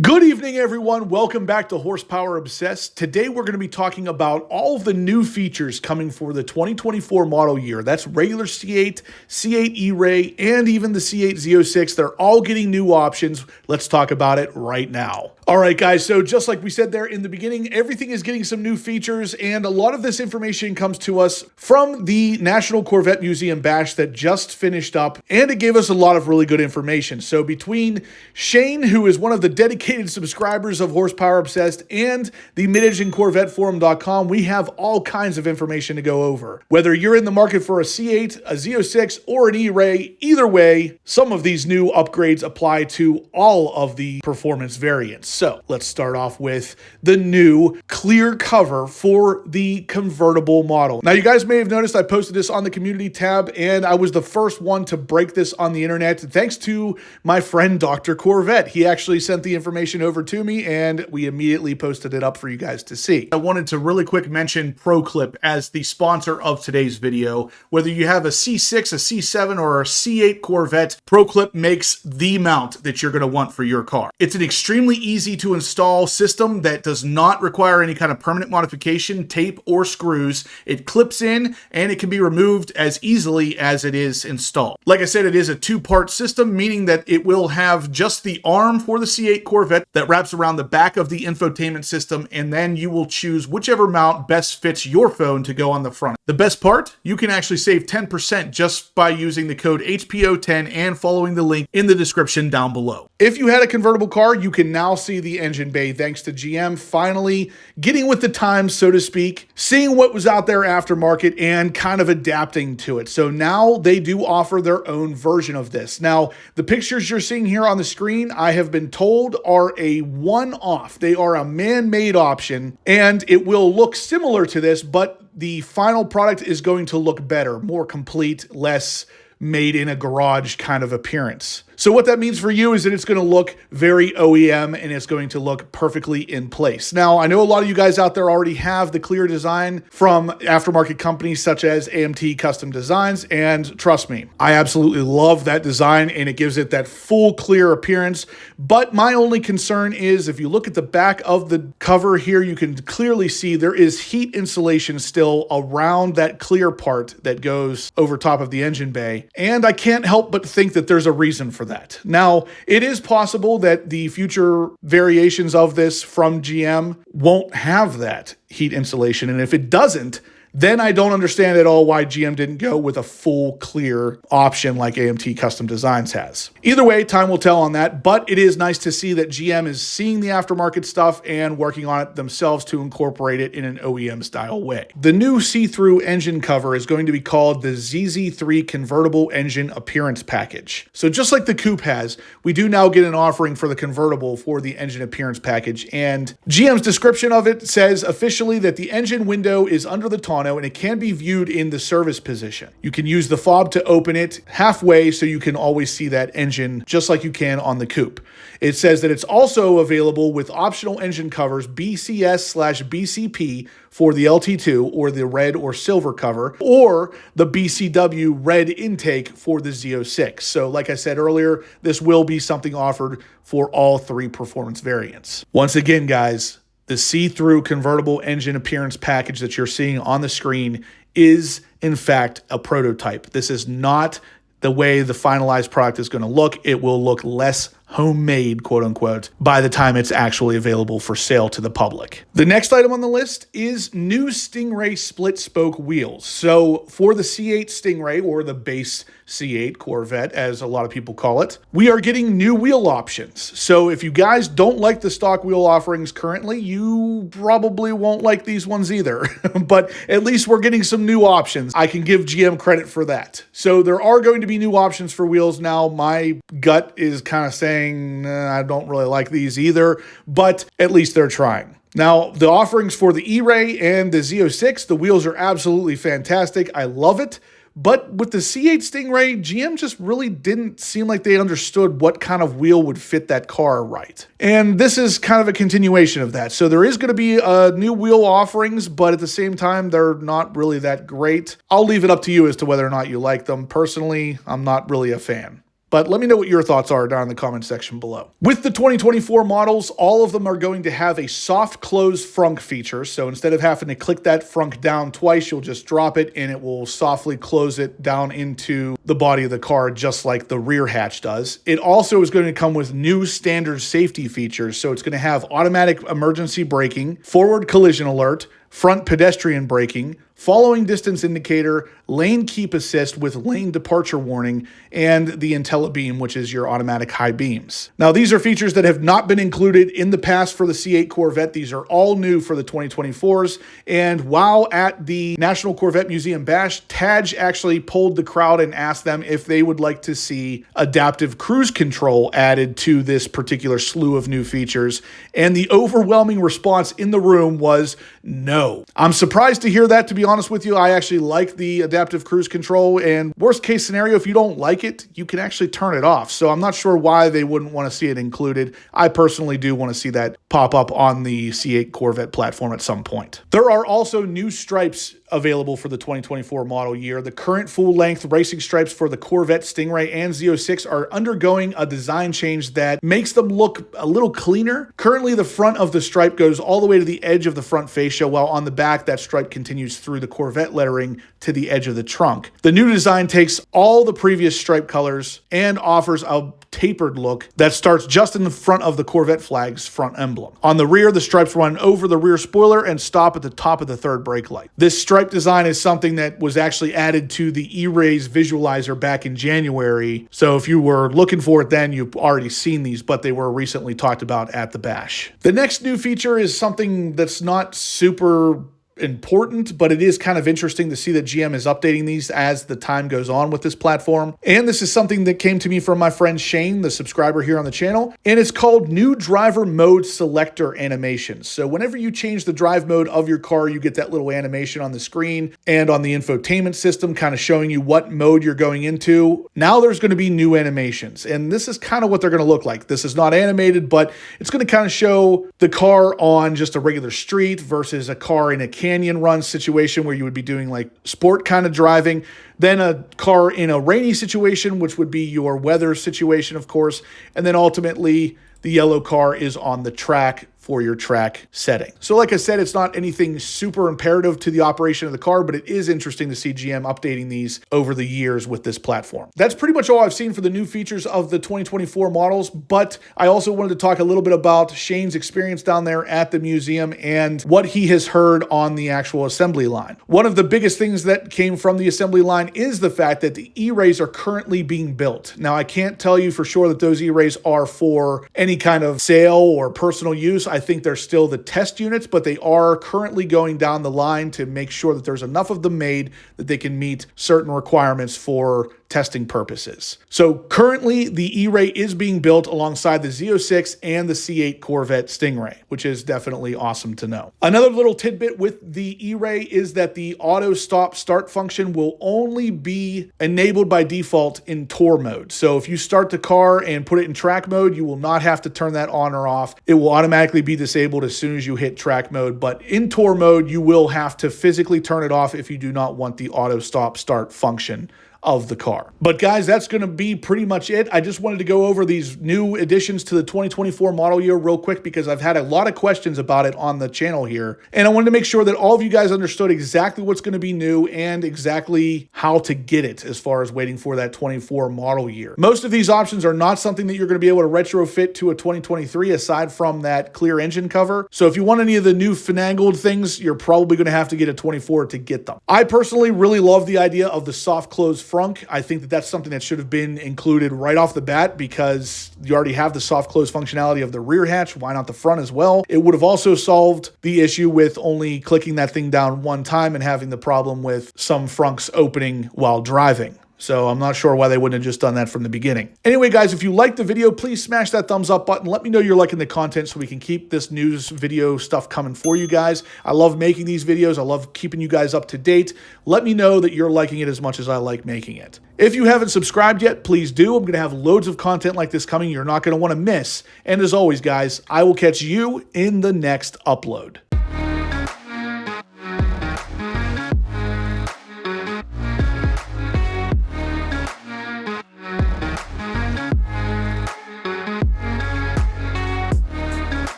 Good evening, everyone. Welcome back to Horsepower Obsessed. Today, we're going to be talking about all of the new features coming for the 2024 model year. That's regular C8, C8 ERAY, and even the C8 Z06. They're all getting new options. Let's talk about it right now. All right, guys, so just like we said there in the beginning, everything is getting some new features, and a lot of this information comes to us from the National Corvette Museum Bash that just finished up, and it gave us a lot of really good information. So between Shane, who is one of the dedicated subscribers of Horsepower Obsessed, and the Mid-Engine Corvette Forum.com, we have all kinds of information to go over. Whether you're in the market for a C8, a Z06, or an ERAY, either way, some of these new upgrades apply to all of the performance variants. So let's start off with the new clear cover for the convertible model. Now, you guys may have noticed I posted this on the community tab, and I was the first one to break this on the internet, thanks to my friend Dr. Corvette. He actually sent the information over to me, and we immediately posted it up for you guys to see. I wanted to really quick mention ProClip as the sponsor of today's video. Whether you have a C6, a C7, or a C8 Corvette, ProClip makes the mount that you're going to want for your car. It's an extremely easy to install system that does not require any kind of permanent modification, tape, or screws. It clips in and it can be removed as easily as it is installed. Like I said, it is a two-part system, meaning that it will have just the arm for the C8 Corvette that wraps around the back of the infotainment system, and then you will choose whichever mount best fits your phone to go on the front. The best part, you can actually save 10% just by using the code HPO10 and following the link in the description down below. If you had a convertible car, you can now see the engine bay thanks to GM finally getting with the times, so to speak, seeing what was out there aftermarket and kind of adapting to it. So now they do offer their own version of this. Now, the pictures you're seeing here on the screen, I have been told are a one-off. They are a man-made option, and it will look similar to this, but the final product is going to look better, more complete, less made in a garage kind of appearance. So what that means for you is that it's going to look very OEM and it's going to look perfectly in place. Now, I know a lot of you guys out there already have the clear design from aftermarket companies such as AMT Custom Designs, and trust me, I absolutely love that design and it gives it that full clear appearance. But my only concern is if you look at the back of the cover here, you can clearly see there is heat insulation still around that clear part that goes over top of the engine bay. And I can't help but think that there's a reason for that. Now, it is possible that the future variations of this from GM won't have that heat insulation. And if it doesn't, then I don't understand at all why GM didn't go with a full clear option like AMT Custom Designs has. Either way, time will tell on that, but it is nice to see that GM is seeing the aftermarket stuff and working on it themselves to incorporate it in an OEM style way. The new see-through engine cover is going to be called the ZZ3 Convertible Engine Appearance Package. So just like the coupe has, we do now get an offering for the convertible for the engine appearance package, and GM's description of it says officially that the engine window is under the tonneau and it can be viewed in the service position. You can use the fob to open it halfway so you can always see that engine just like you can on the coupe. It says that it's also available with optional engine covers BCS/BCP for the LT2 or the red or silver cover, or the BCW red intake for the Z06. So like I said earlier, this will be something offered for all three performance variants. Once again, guys, the see-through convertible engine appearance package that you're seeing on the screen is, in fact, a prototype. This is not the way the finalized product is going to look. It will look less homemade, quote unquote, by the time it's actually available for sale to the public. The next item on the list is new Stingray split spoke wheels. So for the C8 Stingray, or the base C8 Corvette, as a lot of people call it, we are getting new wheel options. So if you guys don't like the stock wheel offerings currently, you probably won't like these ones either. But at least we're getting some new options. I can give GM credit for that. So there are going to be new options for wheels now. My gut is kind of saying, I don't really like these either, but at least they're trying. Now, the offerings for the ERAY and the Z06, the wheels are absolutely fantastic. I love it. But with the C8 Stingray, GM just really didn't seem like they understood what kind of wheel would fit that car right. And this is kind of a continuation of that. So there is going to be new wheel offerings, but at the same time, they're not really that great. I'll leave it up to you as to whether or not you like them. Personally, I'm not really a fan. But let me know what your thoughts are down in the comment section below. With the 2024 models, all of them are going to have a soft close frunk feature. So instead of having to click that frunk down twice, you'll just drop it and it will softly close it down into the body of the car, just like the rear hatch does. It also is going to come with new standard safety features. So it's going to have automatic emergency braking, forward collision alert, front pedestrian braking, following distance indicator, lane keep assist with lane departure warning, and the IntelliBeam, which is your automatic high beams. Now, these are features that have not been included in the past for the C8 Corvette. These are all new for the 2024s. And while at the National Corvette Museum Bash, Taj actually polled the crowd and asked them if they would like to see adaptive cruise control added to this particular slew of new features. And the overwhelming response in the room was no. I'm surprised to hear that, to be honest with you. I actually like the adaptive cruise control, and worst case scenario, if you don't like it, you can actually turn it off. So I'm not sure why they wouldn't want to see it included. I personally do want to see that pop up on the C8 Corvette platform at some point. There are also new stripes available for the 2024 model year. The current full-length racing stripes for the Corvette Stingray and Z06 are undergoing a design change that makes them look a little cleaner. Currently, the front of the stripe goes all the way to the edge of the front fascia, while on the back, that stripe continues through the Corvette lettering to the edge of the trunk. The new design takes all the previous stripe colors and offers a tapered look that starts just in the front of the Corvette flag's front emblem. On the rear, the stripes run over the rear spoiler and stop at the top of the third brake light. This stripe design is something that was actually added to the ERAY's visualizer back in January. So if you were looking for it then, you've already seen these, but they were recently talked about at the bash. The next new feature is something that's not super important, but it is kind of interesting to see that GM is updating these as the time goes on with this platform. And this is something that came to me from my friend Shane, the subscriber here on the channel, and it's called New Driver Mode Selector Animations. So whenever you change the drive mode of your car, you get that little animation on the screen and on the infotainment system, kind of showing you what mode you're going into. Now there's going to be new animations, and this is kind of what they're going to look like. This is not animated, but it's going to kind of show the car on just a regular street versus a car in a canyon run situation where you would be doing like sport kind of driving, then a car in a rainy situation, which would be your weather situation, of course, and then ultimately the yellow car is on the track for your track setting. So like I said, it's not anything super imperative to the operation of the car, but it is interesting to see GM updating these over the years with this platform. That's pretty much all I've seen for the new features of the 2024 models, but I also wanted to talk a little bit about Shane's experience down there at the museum and what he has heard on the actual assembly line. One of the biggest things that came from the assembly line is the fact that the ERAYs are currently being built. Now, I can't tell you for sure that those ERAYs are for any kind of sale or personal use. I think they're still the test units, but they are currently going down the line to make sure that there's enough of them made that they can meet certain requirements for testing purposes. So currently the ERAY is being built alongside the Z06 and the C8 Corvette Stingray, which is definitely awesome to know. Another little tidbit with the ERAY is that the auto stop start function will only be enabled by default in tour mode. So if you start the car and put it in track mode, you will not have to turn that on or off. It will automatically be disabled as soon as you hit track mode, but in tour mode, you will have to physically turn it off if you do not want the auto stop start function of the car. But guys, that's going to be pretty much it. I just wanted to go over these new additions to the 2024 model year real quick because I've had a lot of questions about it on the channel here. And I wanted to make sure that all of you guys understood exactly what's going to be new and exactly how to get it as far as waiting for that 24 model year. Most of these options are not something that you're going to be able to retrofit to a 2023 aside from that clear engine cover. So if you want any of the new finagled things, you're probably going to have to get a 24 to get them. I personally really love the idea of the soft close frunk. I think that that's something that should have been included right off the bat because you already have the soft close functionality of the rear hatch. Why not the front as well? It would have also solved the issue with only clicking that thing down one time and having the problem with some frunks opening while driving. So I'm not sure why they wouldn't have just done that from the beginning. Anyway, guys, if you liked the video, please smash that thumbs up button. Let me know you're liking the content so we can keep this news video stuff coming for you guys. I love making these videos. I love keeping you guys up to date. Let me know that you're liking it as much as I like making it. If you haven't subscribed yet, please do. I'm going to have loads of content like this coming you're not going to want to miss. And as always, guys, I will catch you in the next upload.